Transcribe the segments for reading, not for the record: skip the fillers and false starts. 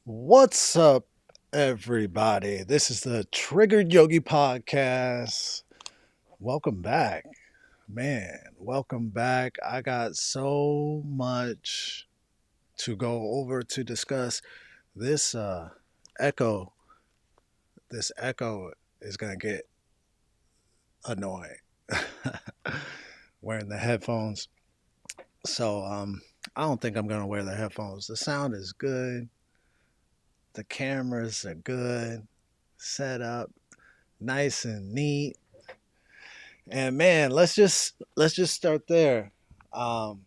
What's up, everybody? This is the Triggered Yogi podcast. Welcome back, man. Welcome back. I got so much to go over to discuss. This echo, this echo is gonna get annoying. Wearing the headphones, so I don't think I'm gonna wear the headphones. The sound is good. The cameras are good. Set up nice and neat. And man, let's just start there. Um,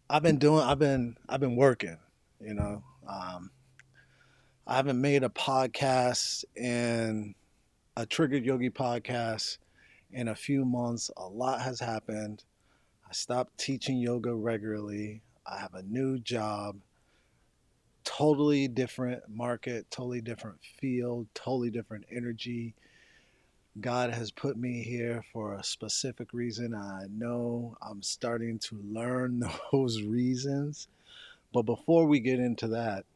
I've been working. You know, I haven't made a podcast in a Triggered Yogi podcast in a few months. A lot has happened. I stopped teaching yoga regularly. I have a new job, totally different market, totally different field, totally different energy. God has put me here for a specific reason. I know I'm starting to learn those reasons. But before we get into that,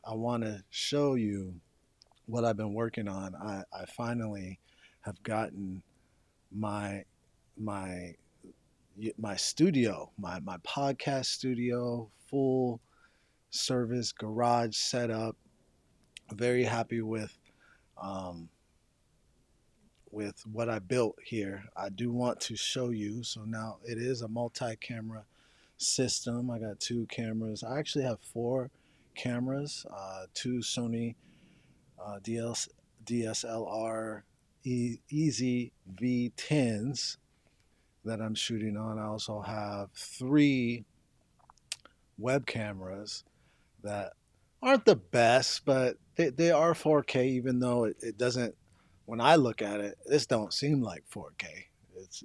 I want to show you what I've been working on. I finally have gotten my my my studio, my podcast studio, full service garage setup. Very happy um, with what I built here. I do want to show you. So now it is a multi-camera system. I got two cameras. I actually have four cameras, two Sony DSLR Easy V10s that I'm shooting on. I also have three web cameras that aren't the best, but they are 4K, even though it doesn't, when I look at it, this don't seem like 4K.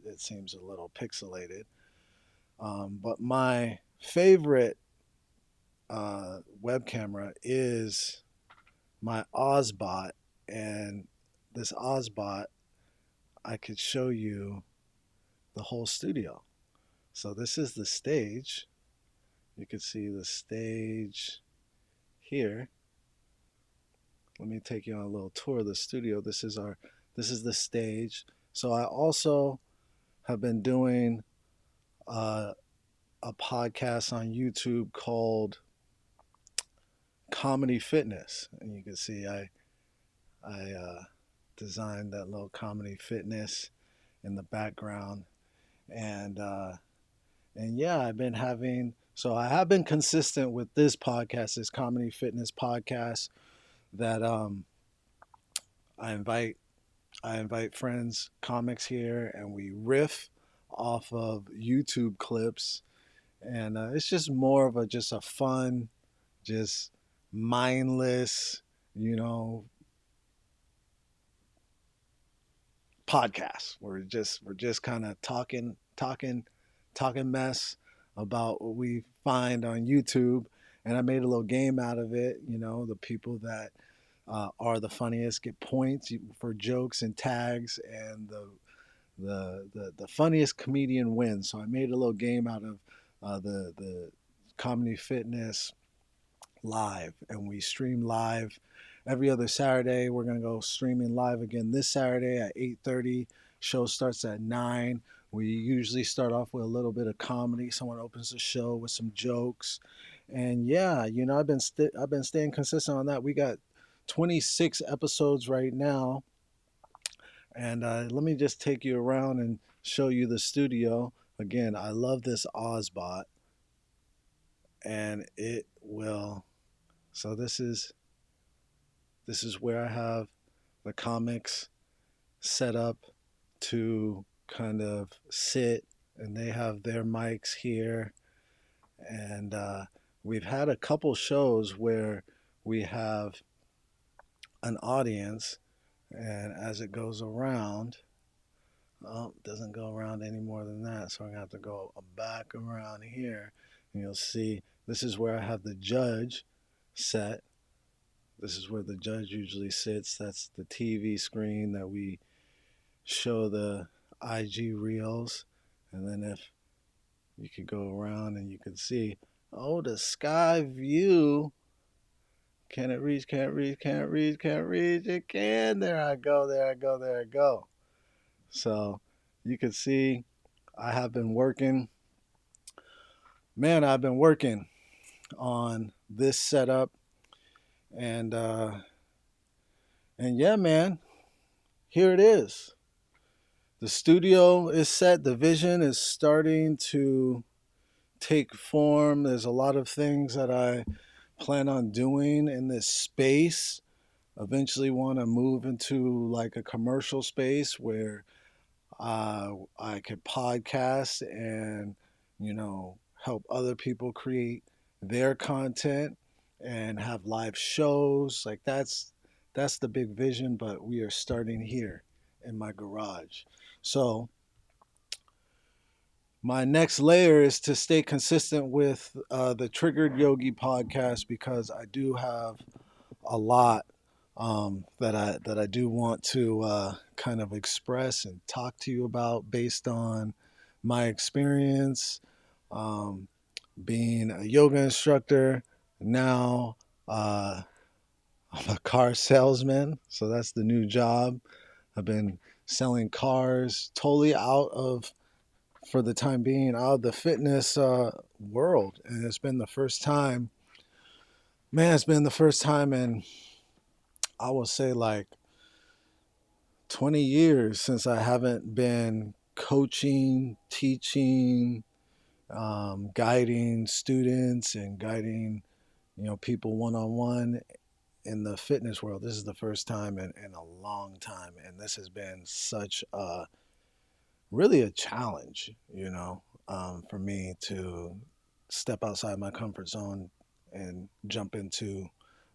It seems a little pixelated. But my favorite web camera is my Ozbot, and this Ozbot, I could show you the whole studio. So this is the stage. You can see the stage here. Let me take you on a little tour of the studio. This is the stage. So I also have been doing a podcast on YouTube called Comedy Fitness, and you can see I designed that little Comedy Fitness in the background, and yeah, I've been having. So I have been consistent with this podcast, this Comedy Fitness podcast that I invite I invite friends, comics here, and we riff off of YouTube clips, and it's just more of a just a fun, just mindless, you know, podcast. We're just kind of talking mess about what we find on YouTube, and I made a little game out of it. You know, the people that are the funniest get points for jokes and tags, and the funniest comedian wins. So I made a little game out of the Comedy Fitness live, and we stream live every other Saturday. We're gonna go streaming live again this Saturday at 8:30. Show starts at 9. We usually start off with a little bit of comedy. Someone opens the show with some jokes, and yeah, you know, I've been staying consistent on that. We got 26 episodes right now, and let me just take you around and show you the studio. Again, I love this Ozbot, and it will. So this is where I have the comics set up to kind of sit, and they have their mics here. And we've had a couple shows where we have an audience, and as it goes around, oh, it doesn't go around any more than that. So I'm going to have to go back around here, and you'll see this is where I have the judge set. This is where the judge usually sits. That's the TV screen that we show the IG reels. And then if you could go around and you could see, Oh, the sky view. Can it reach? Can't reach? Can't reach? Can't reach? It can. There I go. There I go. There I go. So you can see I have been working. Man, I've been working on this setup, and yeah, man, here it is. The studio is set. The vision is starting to take form. There's a lot of things that I plan on doing in this space. Eventually, want to move into like a commercial space where I could podcast and help other people create their content and have live shows. Like that's the big vision. But we are starting here in my garage. So my next layer is to stay consistent with the Triggered Yogi podcast because I do have a lot that I do want to kind of express and talk to you about based on my experience um, being a yoga instructor. Now I'm a car salesman, so that's the new job. I've been selling cars totally out of for the time being out of the fitness world, and it's been the first time. Man, it's been the first time in I will say like 20 years since I haven't been coaching, teaching, guiding students, and guiding people one on one in the fitness world. This is the first time in a long time, and this has been such a really a challenge, for me to step outside my comfort zone and jump into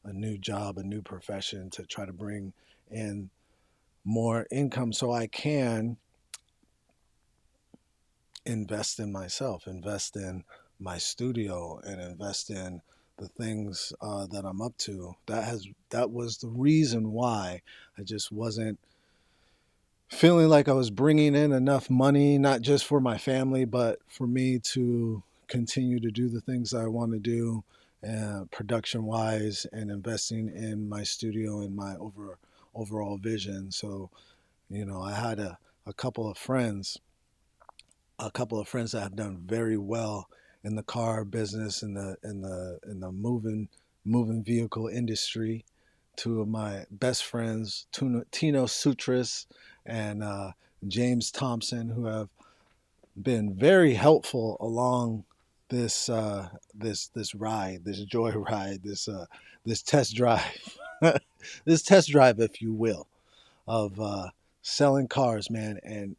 a new job, a new profession to try to bring in more income so I can invest in myself, invest in my studio, and invest in the things that I'm up to. That was the reason why I just wasn't feeling like I was bringing in enough money, not just for my family, but for me to continue to do the things I want to do, production wise, and investing in my studio and my overall vision. So, I had a couple of friends, a couple of friends that have done very well in the car business, in the moving vehicle industry. Two of my best friends, Tino Sutras and James Thompson, who have been very helpful along this ride, this joy ride, this test drive, this test drive, if you will, of selling cars, man. And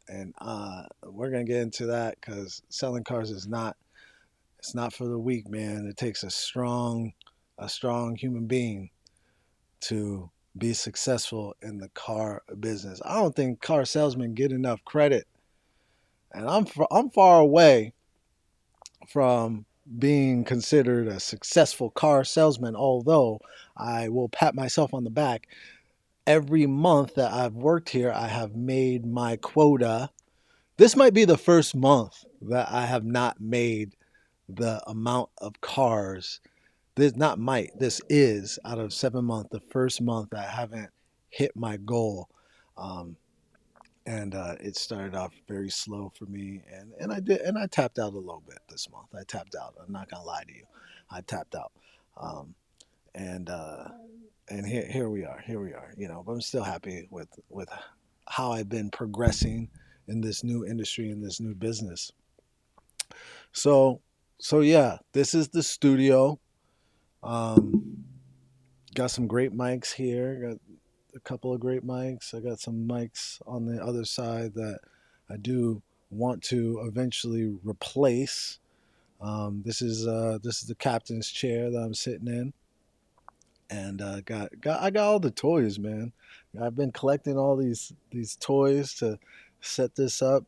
we're gonna get into that because selling cars is not it's not for the weak, man. It takes a strong human being to be successful in the car business. I don't think car salesmen get enough credit, and I'm far away from being considered a successful car salesman. Although I will pat myself on the back. Every month that I've worked here, I have made my quota. This might be the first month that I have not made the amount of cars. This not might. This is out of 7 months the first month that I haven't hit my goal. Um, and it started off very slow for me, and I tapped out a little bit this month. I tapped out. I'm not gonna lie to you. I tapped out. Um, and here we are. Here we are. But I'm still happy with how I've been progressing in this new industry, in this new business. So yeah, this is the studio. Um, got some great mics here. Got a couple of great mics. I got some mics on the other side that I do want to eventually replace. This is the captain's chair that I'm sitting in, and I got all the toys, man. I've been collecting all these toys to set this up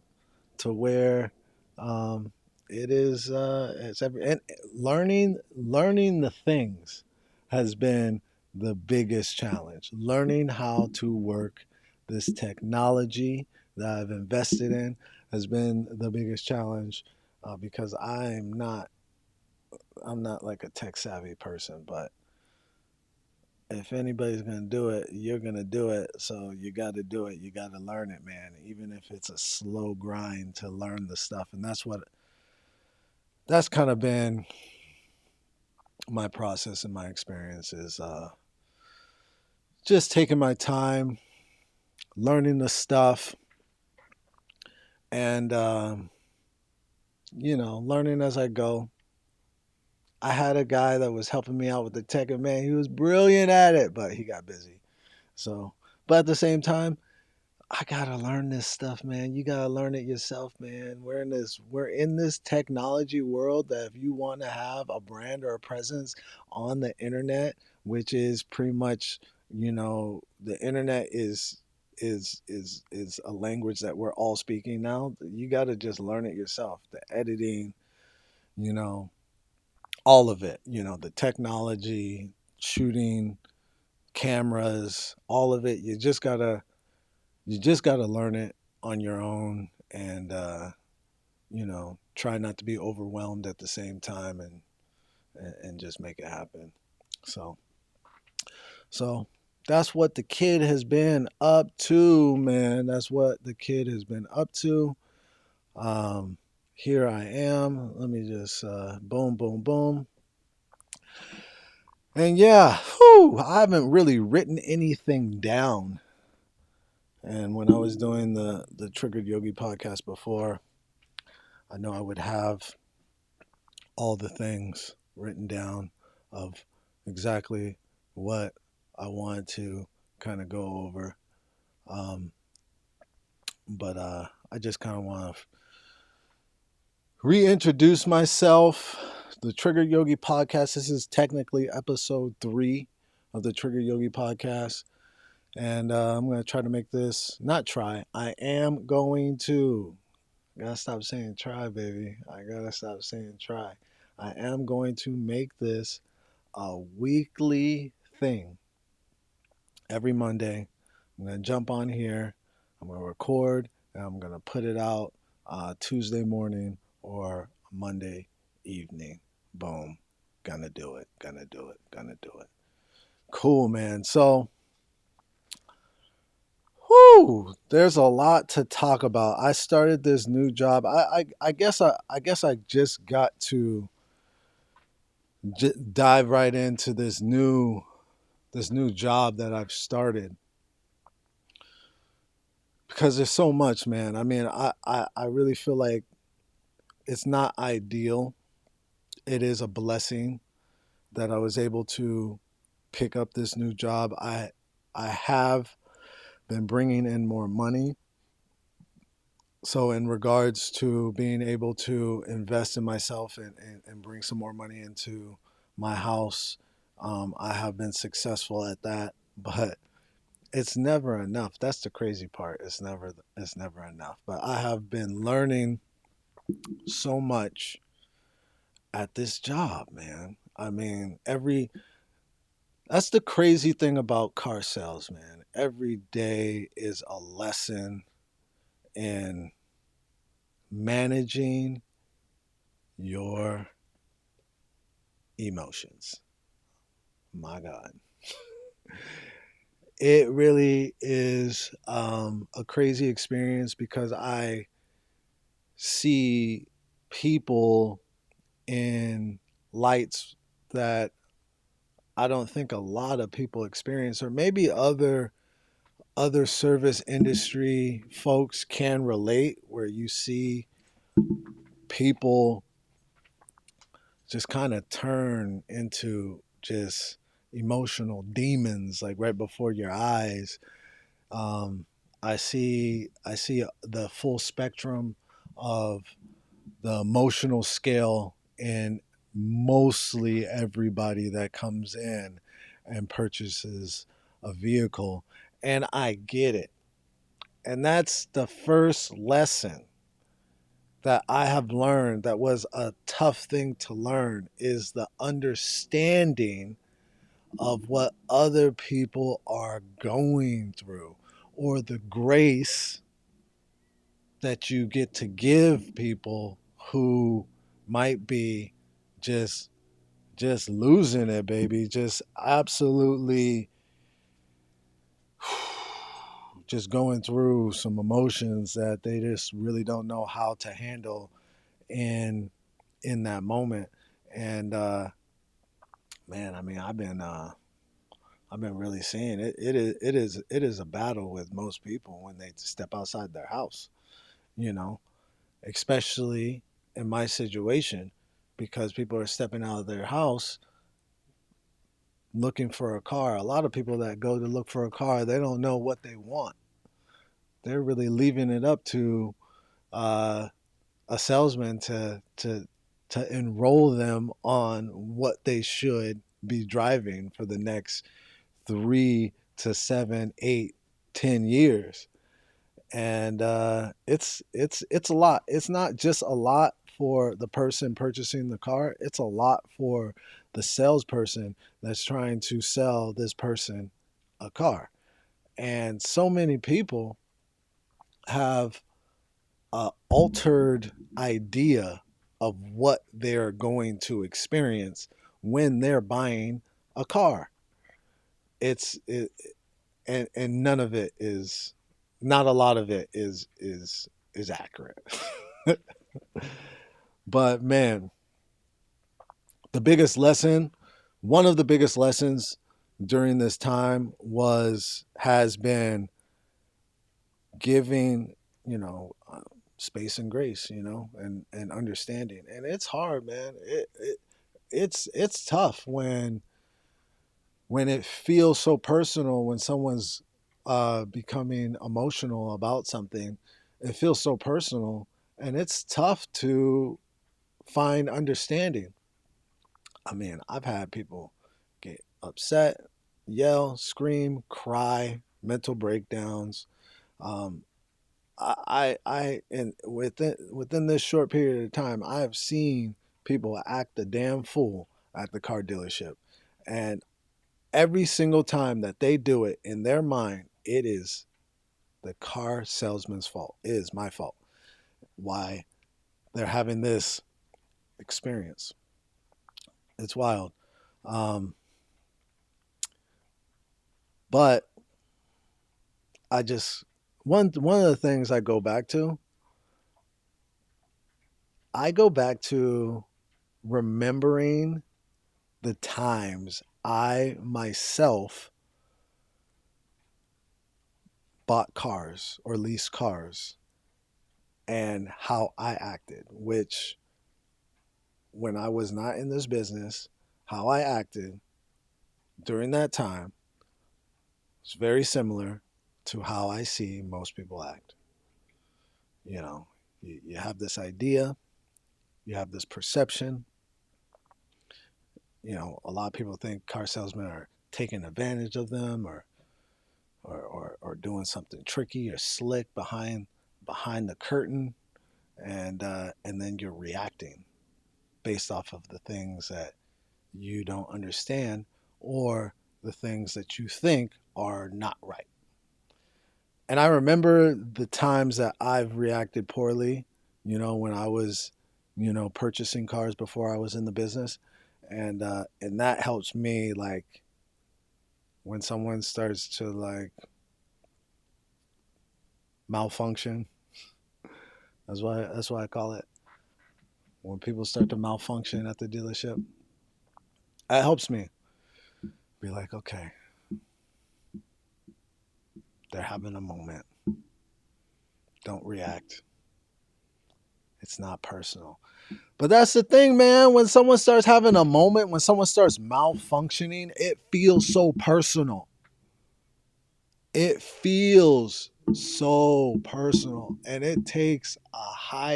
to where um, it is. It's every and learning the things has been the biggest challenge. Learning how to work this technology that I've invested in has been the biggest challenge because I'm not I'm not like a tech savvy person, but if anybody's gonna do it, you're gonna do it. So you got to do it. You got to learn it, man. Even if it's a slow grind to learn the stuff, and that's kind of been my process and my experience is just taking my time, learning the stuff, and learning as I go. I had a guy that was helping me out with the tech, and man, he was brilliant at it, but he got busy. So, but at the same time, I gotta learn this stuff, man. You gotta learn it yourself, man. We're in this technology world that if you want to have a brand or a presence on the internet, which is pretty much, the internet is a language that we're all speaking now. You gotta just learn it yourself. The editing, you know, all of it, the technology, shooting, cameras, all of it. You just gotta learn it on your own and try not to be overwhelmed at the same time and just make it happen. So so that's what the kid has been up to, man. That's what the kid has been up to. Um Here I am. Let me just boom, boom, boom. And yeah, whew, I haven't really written anything down. And when I was doing the Triggered Yogi podcast before, I know I would have all the things written down of exactly what I wanted to kind of go over. Um, but I just kind of want to reintroduce myself. The Trigger Yogi podcast. This is technically episode 3 of the Trigger Yogi podcast. And I'm going to try to make this, not try, I am going to. I gotta stop saying try, baby. I gotta stop saying try. I am going to make this a weekly thing. Every Monday, I'm going to jump on here, I'm going to record, and I'm going to put it out Tuesday morning or Monday evening. Boom. Gonna do it. Gonna do it. Gonna do it. Cool, man. So, whew, there's a lot to talk about. I started this new job. I guess I just got to dive right into this new job that I've started because there's so much, man. I mean, I really feel like it's not ideal. It is a blessing that I was able to pick up this new job. I have been bringing in more money. So in regards to being able to invest in myself and bring some more money into my house, I have been successful at that. But it's never enough. That's the crazy part. It's never enough. But I have been learning so much at this job, man. I mean, that's the crazy thing about car sales, man. Every day is a lesson in managing your emotions. My God. It really is a crazy experience because I see people in lights that I don't think a lot of people experience, or maybe other service industry folks can relate, where you see people just kind of turn into just emotional demons like right before your eyes. Um, I see the full spectrum of the emotional scale in mostly everybody that comes in and purchases a vehicle. And I get it. And that's the first lesson that I have learned that was a tough thing to learn is the understanding of what other people are going through or the grace that you get to give people who might be just just losing it, baby. Just absolutely just going through some emotions that they just really don't know how to handle in that moment. And man, I mean, I've been really seeing it. It is a battle with most people when they step outside their house, you know, especially in my situation, because people are stepping out of their house looking for a car. A lot of people that go to look for a car, they don't know what they want. They're really leaving it up to uh, a salesman to enroll them on what they should be driving for the next 3 to 7, 8, 10 years. And it's a lot. It's not just a lot for the person purchasing the car. It's a lot for the salesperson that's trying to sell this person a car. And so many people have a altered idea of what they're going to experience when they're buying a car. It's it, and none of it is, not a lot of it is accurate. But man, the biggest lesson, one of the biggest lessons during this time has been giving, you know, space and grace, and understanding. And it's hard, man. It's tough when it feels so personal, when someone's becoming emotional about something. It feels so personal, and it's tough to find understanding. I mean, I've had people get upset, yell, scream, cry, mental breakdowns. Um, and within this short period of time, I have seen people act a damn fool at the car dealership, and every single time that they do it, in their mind, it is the car salesman's fault. It is my fault. Why they're having this experience? It's wild. Um, but I just one of the things I go back to remembering the times I myself bought cars or leased cars and how I acted, which when I was not in this business, how I acted during that time is very similar to how I see most people act. You know, you have this idea, you have this perception. A lot of people think car salesmen are taking advantage of them, or doing something tricky or slick behind the curtain, and then you're reacting based off of the things that you don't understand, or the things that you think are not right. And I remember the times that I've reacted poorly, when I was, purchasing cars before I was in the business. And that helps me, like, when someone starts to, like, malfunction. That's why I call it. When people start to malfunction at the dealership, that helps me be like, okay, they're having a moment. Don't react. It's not personal. But that's the thing, man. When someone starts having a moment, when someone starts malfunctioning, it feels so personal. It feels so personal, and it takes a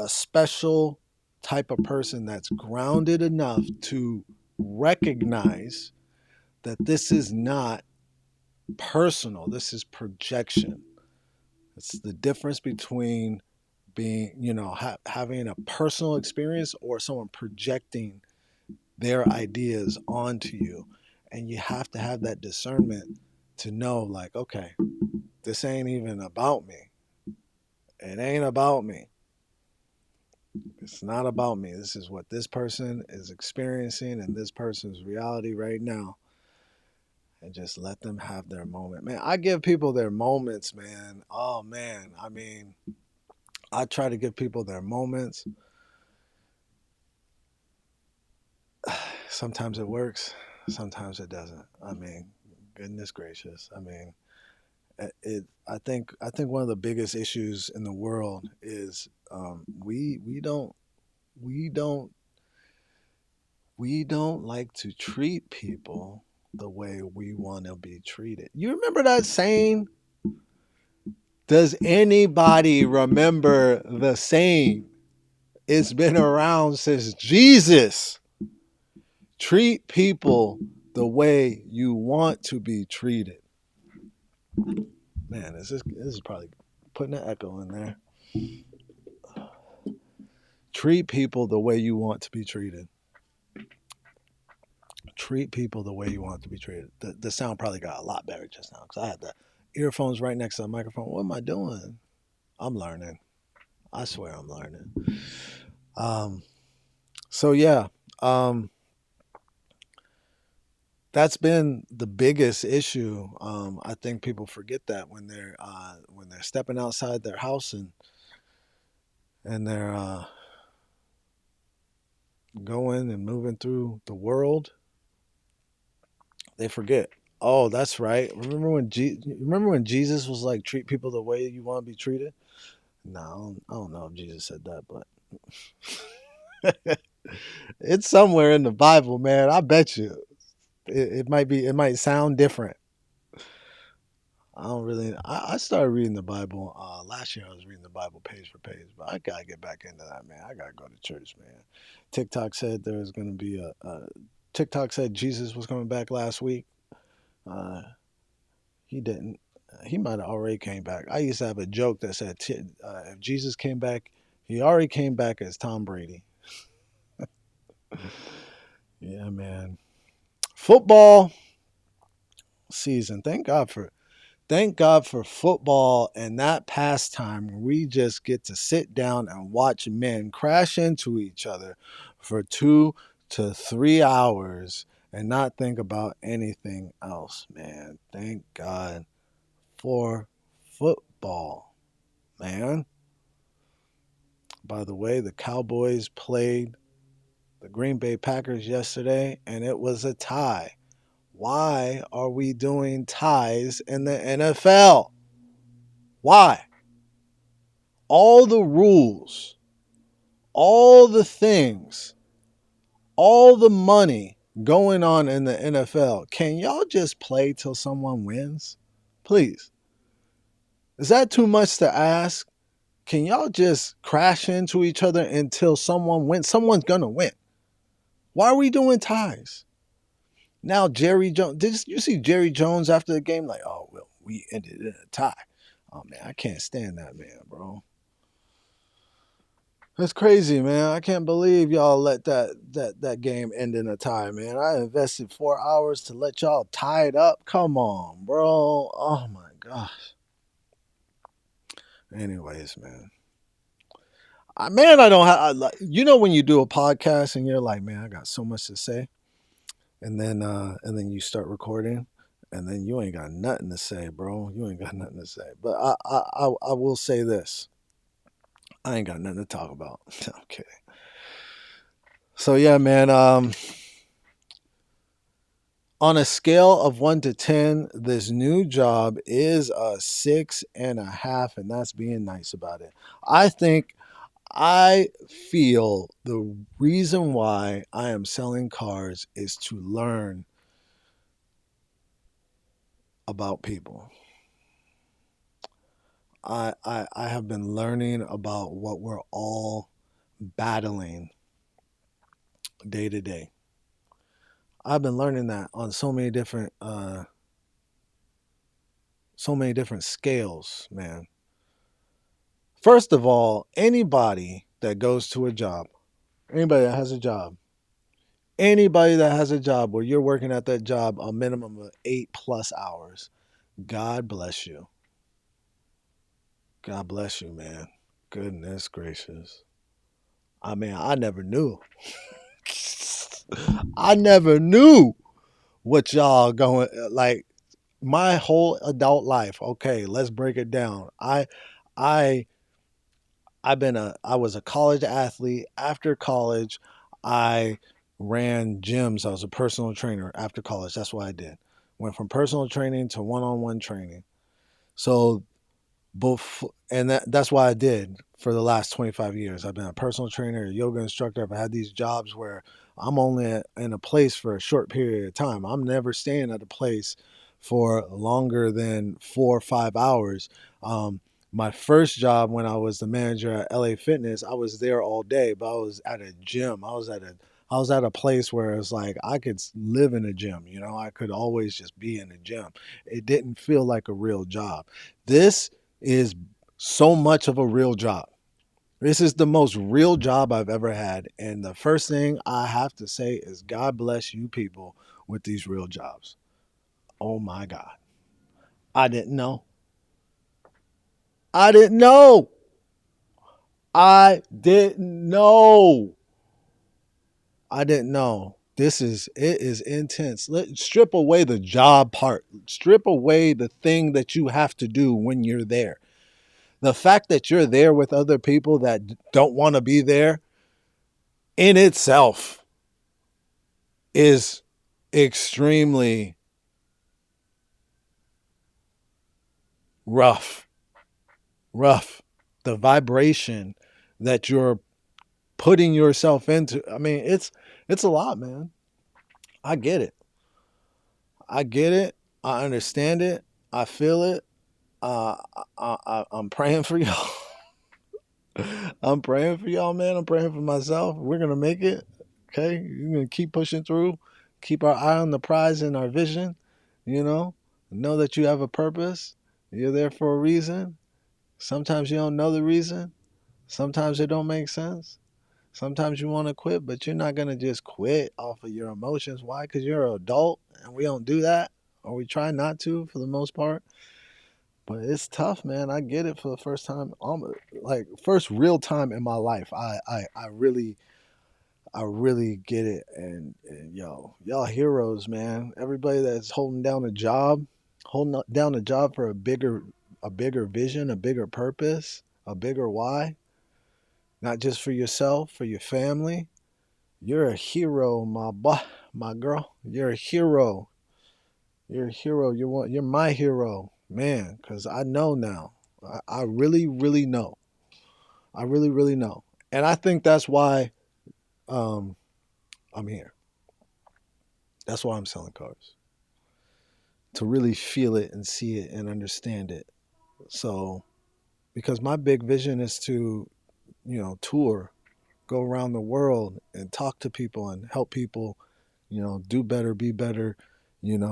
special type of person that's grounded enough to recognize that this is not personal. This is projection. It's the difference between being, having a personal experience, or someone projecting their ideas onto you. And you have to have that discernment to know, like, okay, this ain't even about me. It ain't about me. It's not about me. This is what this person is experiencing in this person's reality right now. And just let them have their moment. Man, I give people their moments, man. Oh, man. I mean, I try to give people their moments. Sometimes it works, sometimes it doesn't. I mean, goodness gracious. I mean, I think one of the biggest issues in the world is we don't we don't like to treat people the way we want to be treated. You remember that saying? Does anybody remember the saying? It's been around since Jesus. Treat people the way you want to be treated. Man, this is probably putting an echo in there. Treat people the way you want to be treated. Treat people the way you want to be treated. The sound probably got a lot better just now because I had the earphones right next to the microphone. What am I doing? I'm learning. I swear I'm learning. Um, so yeah, um, that's been the biggest issue. I think people forget that when they're stepping outside their house and they're going and moving through the world, they forget. Oh, that's right. Remember when Jesus was like, treat people the way you want to be treated? No, I don't know if Jesus said that, but it's somewhere in the Bible, man. I bet you it might be. It might sound different. I don't really. I started reading the Bible last year. I was reading the Bible page for page, but I gotta get back into that, man. I gotta go to church, man. TikTok said there was gonna be a TikTok said Jesus was coming back last week. Uh, he didn't. He might have already came back. I used to have a joke that said if Jesus came back, he already came back as Tom Brady. Yeah, man. Football season. Thank God for football and that pastime where we just get to sit down and watch men crash into each other for 2 to 3 hours and not think about anything else, man. Thank God for football, man. By the way, the Cowboys played the Green Bay Packers yesterday and it was a tie. Why are we doing ties in the NFL? Why? All the rules, all the things, all the money going on in the NFL. Can y'all just play till someone wins? Please. Is that too much to ask? Can y'all just crash into each other until someone wins? Someone's going to win. Why are we doing ties? Now, Jerry Jones, did you see Jerry Jones after the game? Like, oh, well, we ended in a tie. Oh, man, I can't stand that man, bro. That's crazy, man. I can't believe y'all let that game end in a tie, man. I invested 4 hours to let y'all tie it up. Come on, bro. Oh my gosh. Anyways, man. I don't have. When you do a podcast and you're like, man, I got so much to say, and then you start recording, and then you ain't got nothing to say, bro. You ain't got nothing to say. But I will say this. I ain't got nothing to talk about. I'm kidding. So yeah, man. On a scale of 1 to 10, this new job is a 6.5, and that's being nice about it. I think I feel the reason why I am selling cars is to learn about people. I have been learning about what we're all battling day to day. I've been learning that on so many different scales, man. First of all, anybody that goes to a job, anybody that has a job, anybody that has a job where you're working at that job a minimum of 8+ hours, God bless you. God bless you, man. Goodness gracious. I mean, I never knew. I never knew what y'all going like my whole adult life. Okay, let's break it down. I I was a college athlete. After college, I ran gyms. I was a personal trainer after college. That's what I did. Went from personal training to one-on-one training. So and that's why I did for the last 25 years. I've been a personal trainer, a yoga instructor. I've had these jobs where I'm only in a place for a short period of time. I'm never staying at a place for longer than 4 or 5 hours. My first job when I was the manager at LA Fitness, I was there all day, but I was at a gym. I was at a place where it's like I could live in a gym, you know, I could always just be in a gym. It didn't feel like a real job. This is so much of a real job. This is the most real job I've ever had. And the first thing I have to say is God bless you people with these real jobs. Oh my God. I didn't know. I didn't know. I didn't know. I didn't know. It is intense. Let strip away the job part. Strip away the thing that you have to do when you're there. The fact that you're there with other people that don't want to be there in itself is extremely rough. Rough. The vibration that you're putting yourself into. I mean, it's a lot, man. I get it. I get it. I understand it. I feel it. Uh, I'm praying for y'all. I'm praying for y'all, man. I'm praying for myself. We're gonna make it. Okay, you're gonna keep pushing through. Keep our eye on the prize and our vision. You know that you have a purpose. You're there for a reason. Sometimes you don't know the reason. Sometimes it don't make sense. Sometimes you want to quit, but you're not gonna just quit off of your emotions. Why? Because you're an adult, and we don't do that, or we try not to for the most part. But it's tough, man. I get it for the first time, like first real time in my life. I really get it. And y'all heroes, man. Everybody that's holding down a job for a bigger vision, a bigger purpose, a bigger why. Not just for yourself, for your family. You're a hero, my girl. You're a hero. You're a hero. You're my hero, man. Because I know now. I really, really know. I really, really know. And I think that's why um, I'm here. That's why I'm selling cars, to really feel it and see it and understand it. So, because my big vision is to, tour, go around the world and talk to people and help people, do better, be better, and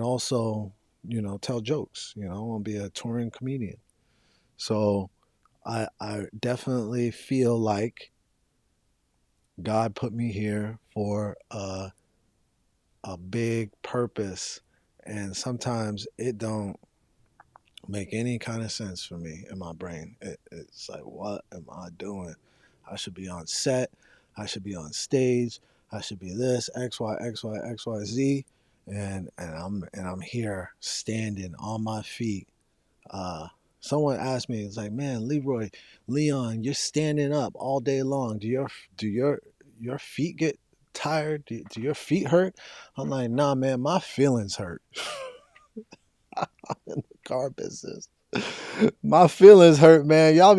also, tell jokes. I want to be a touring comedian. So, I definitely feel like God put me here for a big purpose, and sometimes it don't make any kind of sense for me in my brain. It's like, what am I doing? I should be on set. I should be on stage. I should be this X Y X Y X Y Z, and I'm here standing on my feet. Uh, Someone asked me, it's like, man, Leon, you're standing up all day long. Do your feet get tired? Do your feet hurt? I'm like, nah, man, my feelings hurt. I'm in the car business. My feelings hurt, man. Y'all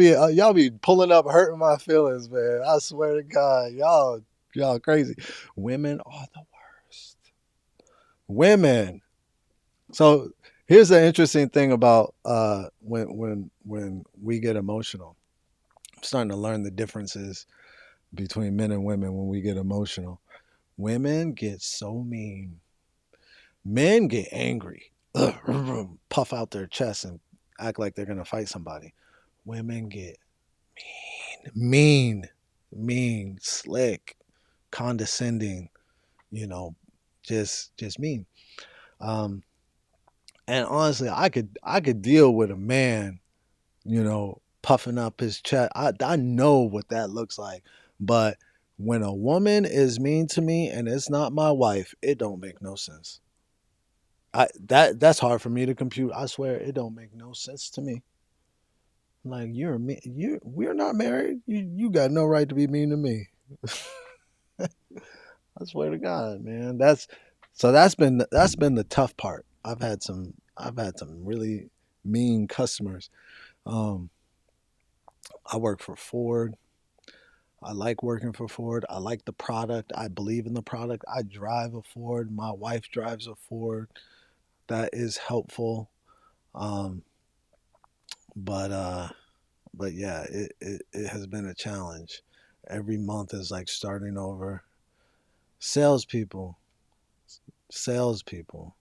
be pulling up, hurting my feelings, man. I swear to God, y'all crazy. Women are the worst. Women. So here's the interesting thing about when we get emotional. I'm starting to learn the differences between men and women when we get emotional. Women get so mean. Men get angry, puff out their chest and act like they're gonna fight somebody. Women get mean, mean, slick, condescending. You know, just mean. Um, and honestly, I could deal with a man, puffing up his chest. I know what that looks like. But when a woman is mean to me and it's not my wife, it don't make no sense. That's hard for me to compute. I swear it don't make no sense to me. Like we're not married. You got no right to be mean to me. I swear to God, man. That's been the tough part. I've had some really mean customers. Um, I work for Ford. I like working for Ford. I like the product. I believe in the product. I drive a Ford. My wife drives a Ford. That is helpful. Um, but uh, but yeah, it has been a challenge. Every month is like starting over. Salespeople, salespeople.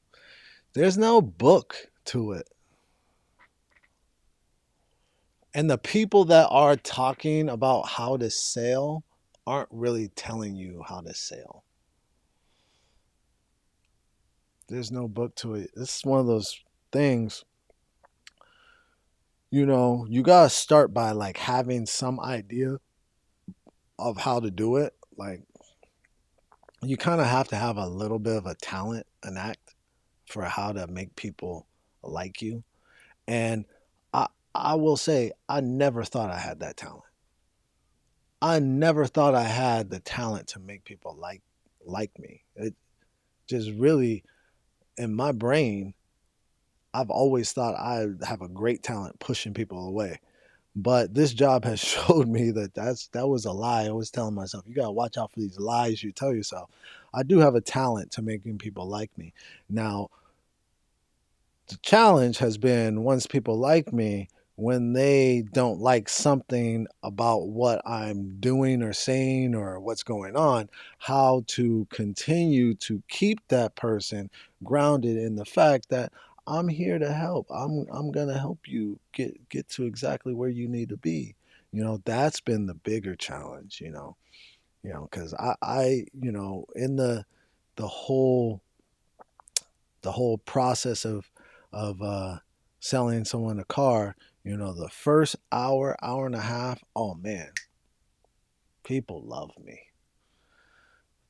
There's no book to it. And the people that are talking about how to sell aren't really telling you how to sell. There's no book to it. This is one of those things, you got to start by like having some idea of how to do it. Like you kind of have to have a little bit of a talent, an act for how to make people like you. And I I will say I never thought I had that talent. I never thought I had the talent to make people like me. It just really in my brain, I've always thought I have a great talent pushing people away. But this job has showed me that that was a lie. I was telling myself, you gotta watch out for these lies you tell yourself. I do have a talent to making people like me. Now, the challenge has been once people like me, when they don't like something about what I'm doing or saying or what's going on, how to continue to keep that person grounded in the fact that I'm here to help. I'm gonna help you get to exactly where you need to be. That's been the bigger challenge. Because in the whole the whole process of selling someone a car, the first hour and a half, oh man, people love me.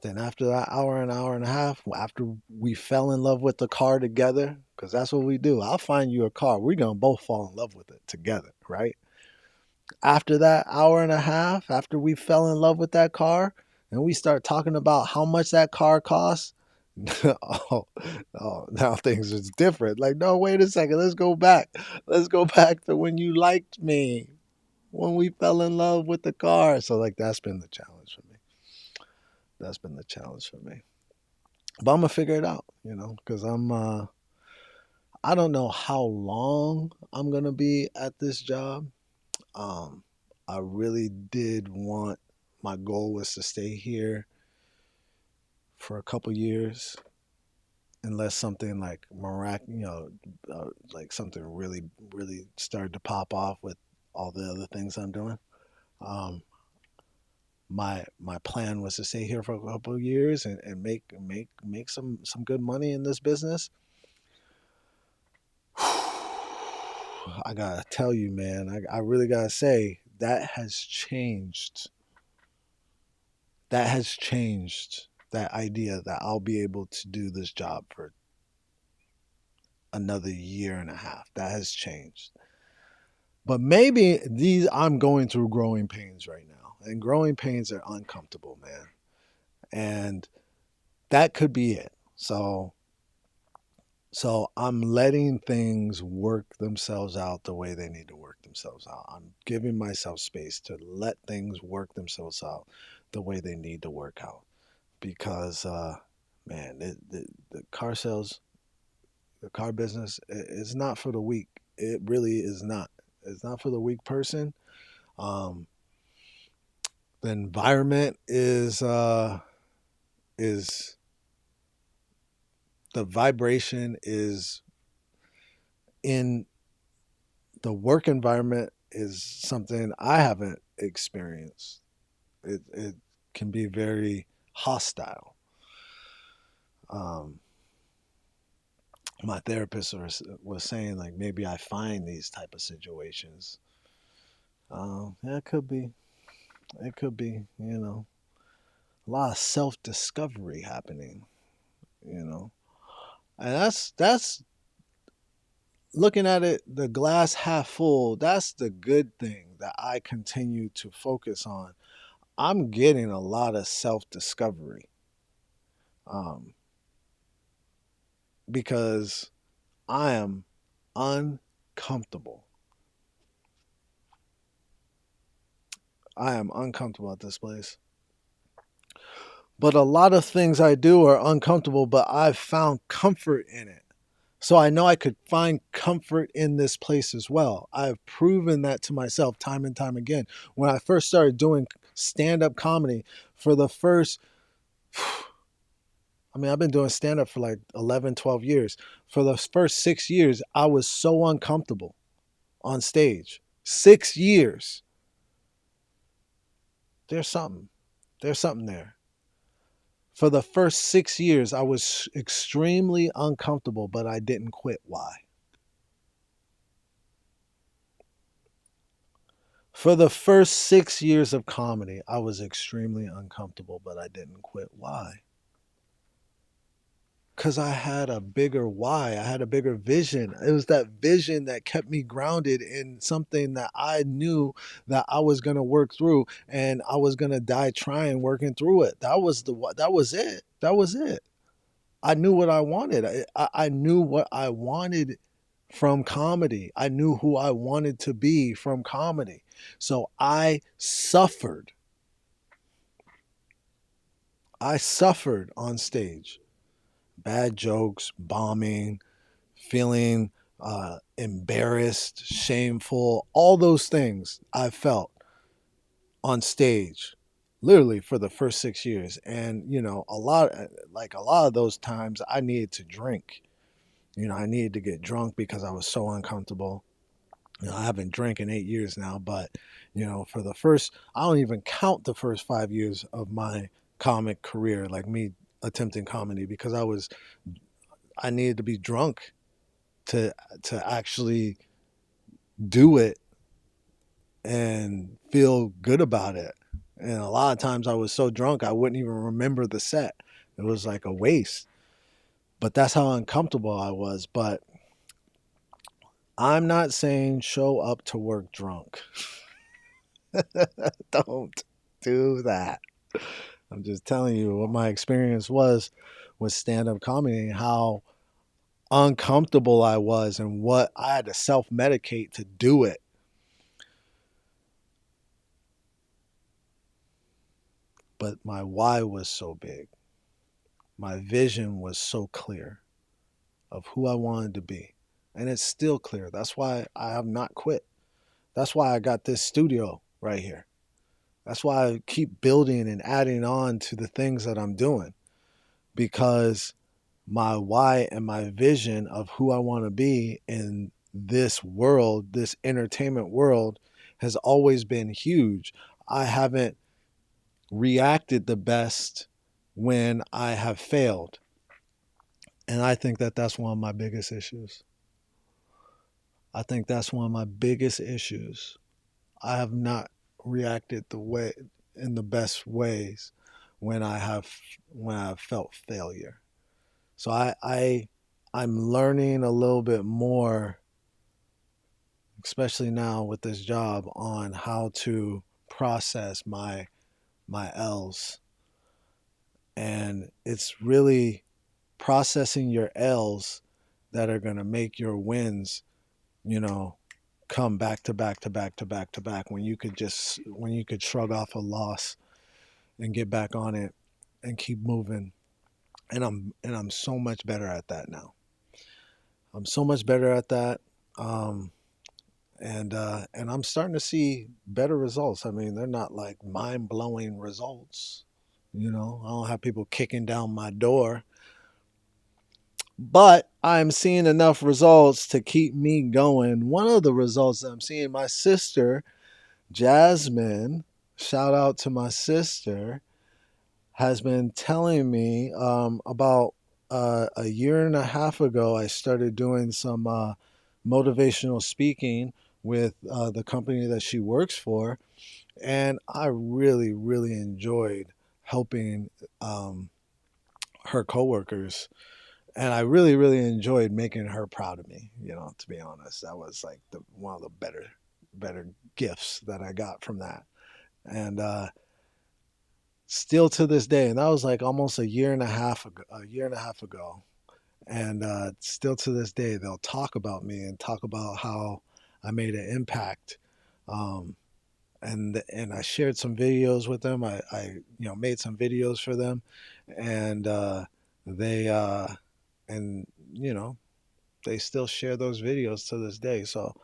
Then after that hour, an hour and a half, after we fell in love with the car together, because that's what we do. I'll find you a car. We're gonna both fall in love with it together, right? After that hour and a half, after we fell in love with that car, and we start talking about how much that car costs, oh, now things is different. Like, no, wait a second. Let's go back. Let's go back to when you liked me, when we fell in love with the car. So, like, that's been the challenge for me. That's been the challenge for me. But I'm gonna figure it out, because I don't know how long I'm gonna be at this job. Um, I really did want. My goal was to stay here for a couple years unless something like like something really, really started to pop off with all the other things I'm doing. Um, my plan was to stay here for a couple of years and make some good money in this business. I gotta tell you, man, I really gotta say that has changed. That has changed that idea that I'll be able to do this job for another year and a half. That has changed. But maybe I'm going through growing pains right now. And growing pains are uncomfortable, man. And that could be it. So I'm letting things work themselves out the way they need to work themselves out. I'm giving myself space to let things work themselves out the way they need to work out. Because man, the car sales, the car business is not for the weak. It really is not. It's not for the weak person. Um, the environment is the vibration is in the work environment is something I haven't experienced. It can be very hostile. Um, my therapist was saying like maybe I find these type of situations. Yeah, it could be. It could be, a lot of self-discovery happening, you know. And that's looking at it the glass half full. That's the good thing that I continue to focus on. I'm getting a lot of self-discovery. Um, because I am uncomfortable. I am uncomfortable at this place. But a lot of things I do are uncomfortable, but I've found comfort in it. So I know I could find comfort in this place as well. I've proven that to myself time and time again. When I first started doing stand up comedy, for the first, I mean, I've been doing stand up for like 11, 12 years. For the first 6 years, I was so uncomfortable on stage. 6 years. There's something. There's something there. For the first 6 years, I was extremely uncomfortable, but I didn't quit. Why? For the first 6 years of comedy, I was extremely uncomfortable, but I didn't quit. Why? Because I had a bigger why. I had a bigger vision. It was that vision that kept me grounded in something that I knew that I was going to work through, and I was going to die trying, working through it. That was it. That was it. I knew what I wanted. I knew what I wanted from comedy. I knew who I wanted to be from comedy. So I suffered. I suffered on stage. Bad jokes, bombing, feeling embarrassed, shameful, all those things I felt on stage literally for the first 6 years. And, a lot of those times I needed to drink. I needed to get drunk because I was so uncomfortable. I haven't drank in 8 years now, but for the first, I don't even count the first 5 years of my comic career, like me attempting comedy, because I needed to be drunk to actually do it and feel good about it. And a lot of times I was so drunk I wouldn't even remember the set. It was like a waste. But that's how uncomfortable I was. But I'm not saying show up to work drunk. Don't do that. I'm just telling you what my experience was with stand up comedy and how uncomfortable I was and what I had to self medicate to do it. But my why was so big. My vision was so clear of who I wanted to be. And it's still clear. That's why I have not quit. That's why I got this studio right here. That's why I keep building and adding on to the things that I'm doing, because my why and my vision of who I want to be in this world, this entertainment world, has always been huge. I haven't reacted the best when I have failed. And I think that that's one of my biggest issues. I think that's one of my biggest issues. I have not reacted the way in the best ways when I have felt failure. So I'm learning a little bit more, especially now with this job, on how to process my L's. And it's really processing your L's that are going to make your wins, you know, come back to back to back to back to back, when you could shrug off a loss and get back on it and keep moving. And I'm so much better at that now. I'm so much better at that. Um, and I'm starting to see better results. I mean, they're not like mind blowing results. I don't have people kicking down my door, but I'm seeing enough results to keep me going. One of the results that I'm seeing, my sister, Jasmine, shout out to my sister, has been telling me about a year and a half ago. I started doing some motivational speaking with the company that she works for. And I really, really enjoyed helping um, her coworkers, and I really, really enjoyed making her proud of me. To be honest, that was like one of the better gifts that I got from that. And still to this day, and that was like almost a year and a half ago. And still to this day, they'll talk about me and talk about how I made an impact. Um, and I shared some videos with them. I made some videos for them, and they and you know they still share those videos to this day. So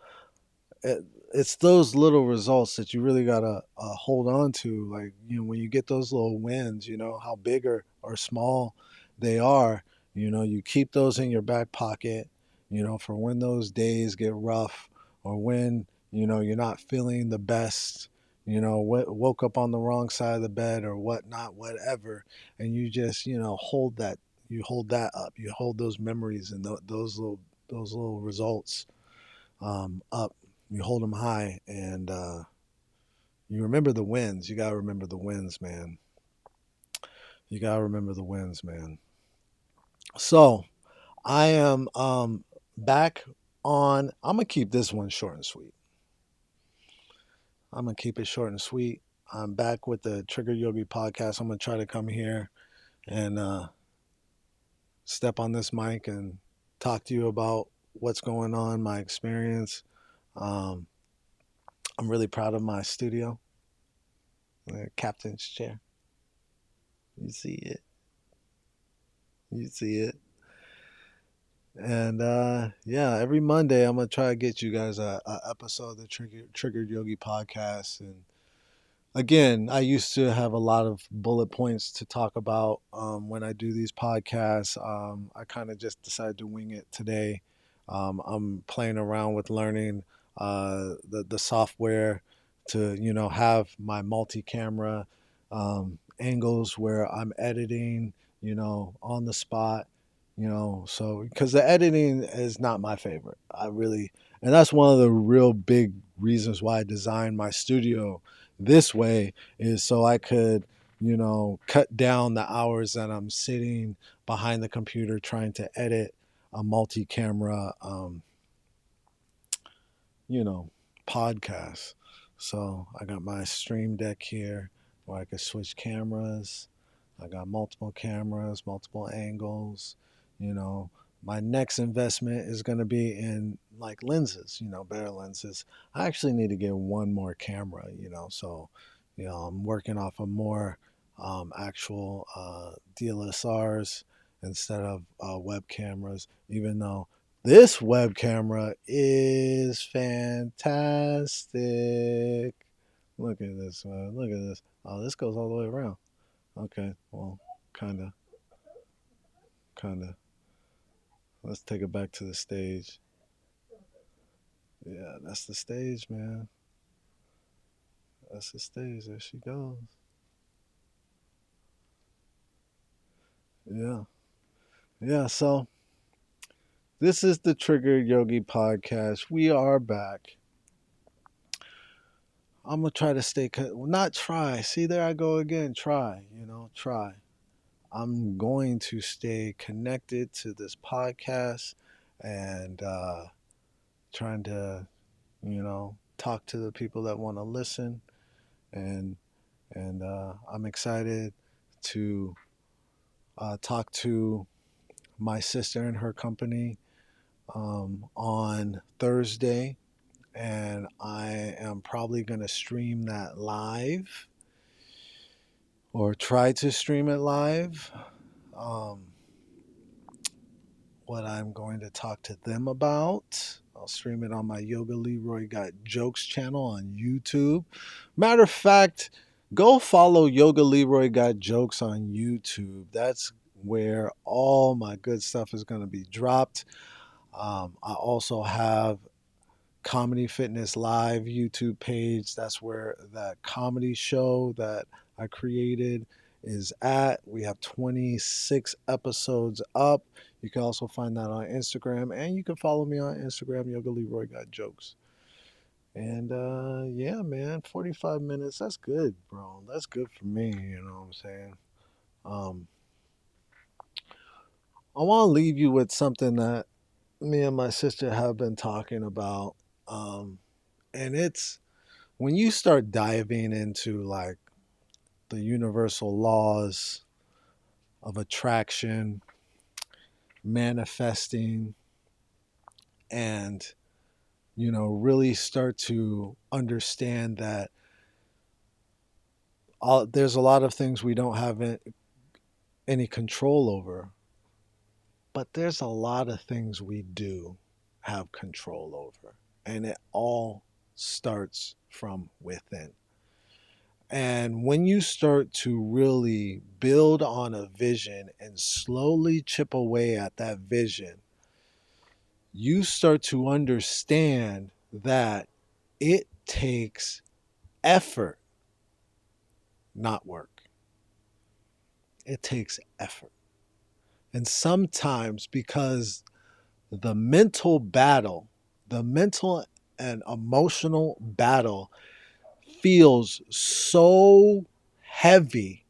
it's those little results that you really gotta hold on to. Like, when you get those little wins, how big or small they are. You keep those in your back pocket. For when those days get rough, or when you're not feeling the best. Woke up on the wrong side of the bed or whatnot, whatever, and you just hold that. You hold that up. You hold those memories and those little results up. You hold them high, and you remember the wins. You gotta remember the wins, man. You gotta remember the wins, man. So I am back on. I'm gonna keep this one short and sweet. I'm gonna keep it short and sweet. I'm back with the Trigger Yogi podcast. I'm gonna try to come here and step on this mic and talk to you about what's going on, my experience. Um, I'm really proud of my studio, the captain's chair. You see it. You see it. And yeah, every Monday I'm gonna try to get you guys a episode of the Triggered Yogi podcast. And again, I used to have a lot of bullet points to talk about when I do these podcasts. I kind of just decided to wing it today. I'm playing around with learning the software to have my multi-camera angles where I'm editing on the spot. So because the editing is not my favorite, and that's one of the real big reasons why I designed my studio this way, is so I could, cut down the hours that I'm sitting behind the computer trying to edit a multi-camera, you know, podcast. So I got my stream deck here where I can switch cameras. I got multiple cameras, multiple angles. You know, my next investment is going to be in like lenses, better lenses. I actually need to get one more camera, so, I'm working off of more actual DLSRs instead of web cameras, even though this web camera is fantastic. Look at this, man. Look at this. Oh, this goes all the way around. Okay, well, kind of, kind of. Let's take it back to the stage. Yeah, that's the stage, man. That's the stage. There she goes. Yeah. Yeah, so this is the Trigger Yogi podcast. We are back. I'm going to try to not try. See, there I go again. Try, try. I'm going to stay connected to this podcast and trying to, talk to the people that want to listen. And I'm excited to talk to my sister and her company on Thursday. And I am probably going to stream that live, or try to stream it live. Um, what I'm going to talk to them about. I'll stream it on my Yoga Leroy Got Jokes channel on YouTube. Matter of fact, go follow Yoga Leroy Got Jokes on YouTube. That's where all my good stuff is going to be dropped. I also have Comedy Fitness Live YouTube page. That's where that comedy show that I created is at. We have 26 episodes up. You can also find that on Instagram, and you can follow me on Instagram, Yoga Leroy Got Jokes. And yeah, man, 45 minutes, that's good, bro. That's good for me, you know what I'm saying? Um, I want to leave you with something that me and my sister have been talking about. Um, and it's when you start diving into like the universal laws of attraction, manifesting, and really start to understand that there's a lot of things we don't have any control over, but there's a lot of things we do have control over, and it all starts from within. And when you start to really build on a vision and slowly chip away at that vision, you start to understand that it takes effort, not work. It takes effort. And sometimes because the mental and emotional battle feels so heavy,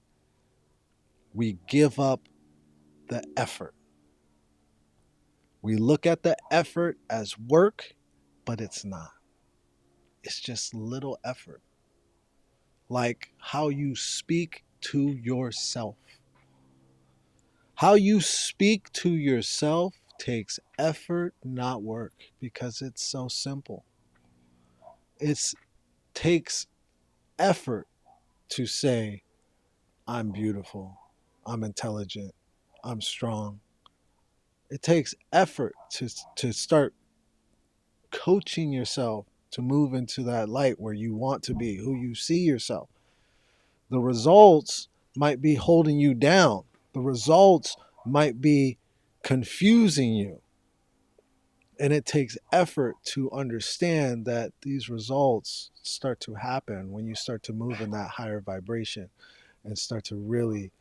we give up the effort. We look at the effort as work, but it's not. It's just little effort. Like how you speak to yourself. How you speak to yourself takes effort, not work, because it's so simple. It takes effort to say, I'm beautiful, I'm intelligent, I'm strong. It takes effort to start coaching yourself to move into that light where you want to be, who you see yourself. The results might be holding you down. The results might be confusing you. And it takes effort to understand that these results start to happen when you start to move in that higher vibration and start to really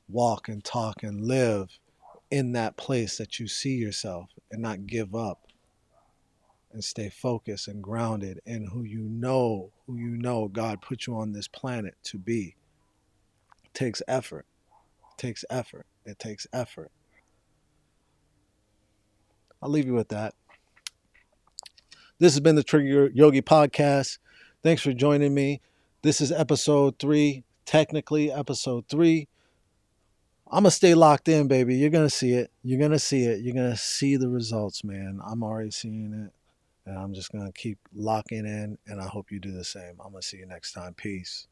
walk and talk and live in that place that you see yourself and not give up and stay focused and grounded in who you know God put you on this planet to be. It takes effort. It takes effort. It takes effort. I'll leave you with that. This has been the Trigger Yogi podcast. Thanks for joining me. This is episode 3, technically episode 3. I'm going to stay locked in, baby. You're going to see it. You're going to see it. You're going to see the results, man. I'm already seeing it. And I'm just going to keep locking in, and I hope you do the same. I'm going to see you next time. Peace.